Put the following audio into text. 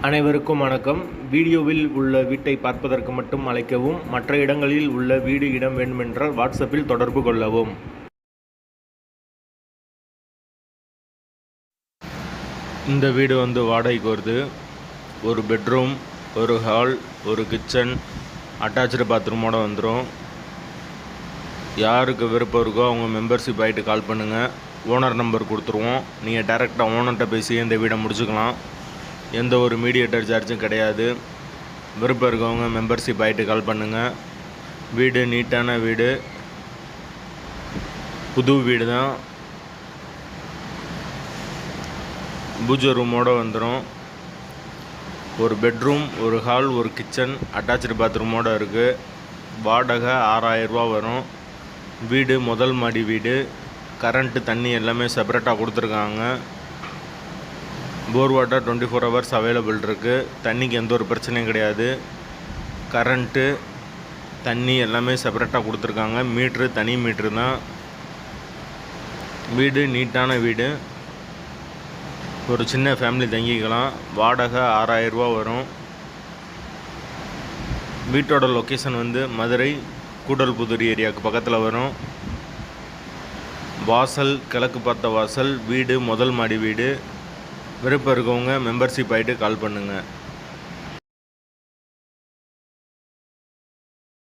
அனைவருக்கும் வணக்கம். வீடியோவில் உள்ள வீட்டை பார்ப்பதற்கு மட்டும் அழைக்கவும். மற்ற இடங்களில் உள்ள வீடு இடம் வேண்டுமென்றால் வாட்ஸ்அப்பில் தொடர்பு கொள்ளவும். இந்த வீடு வாடகைக்கு வருது. ஒரு பெட்ரூம், ஒரு ஹால், ஒரு கிச்சன், அட்டாச்சு பாத்ரூமோடு வந்துடும். யாருக்கு விருப்பம் இருக்கோ அவங்க மெம்பர்ஷிப் ஆகிட்டு கால் பண்ணுங்கள். ஓனர் நம்பர் கொடுத்துருவோம். நீங்கள் டைரெக்டாக ஓனர்கிட்ட பேசி இந்த வீடை முடிச்சுக்கலாம். எந்த ஒரு மீடியேட்டர் சார்ஜும் கிடையாது. விருப்பம் இருக்கவங்க மெம்பர்ஷிப் ஆகிட்டு கால் பண்ணுங்கள். வீடு நீட்டான வீடு, புது வீடு தான். பூஜை ரூமோடு வந்துடும். ஒரு பெட்ரூம், ஒரு ஹால், ஒரு கிச்சன், அட்டாச்சு பாத்ரூமோடு இருக்குது. வாடகை 6000 ரூபா வரும். வீடு முதல் மாடி வீடு. கரண்ட்டு தண்ணி எல்லாமே செப்பரேட்டாக கொடுத்துருக்காங்க. போர் வாட்டர் 24 ஹவர்ஸ் அவைலபிள் இருக்குது. தண்ணிக்கு எந்த ஒரு பிரச்சனையும் கிடையாது. கரண்ட்டு தண்ணி எல்லாமே செப்பரேட்டாக கொடுத்துருக்காங்க. மீட்ரு தனி மீட்ரு தான். வீடு நீட்டான வீடு. ஒரு சின்ன ஃபேமிலி தங்கிக்கலாம். வாடகை 6000 ரூபா வரும். வீட்டோட லொக்கேஷன் மதுரை கூடல்புதூர் ஏரியாவுக்கு பக்கத்தில் வரும். வாசல் கிழக்கு பார்த்த வாசல். வீடு முதல் மாடி வீடு. விருப்பம் இருக்கவங்க மெம்பர்ஷிப் ஆகிட்டு கால் பண்ணுங்கள்.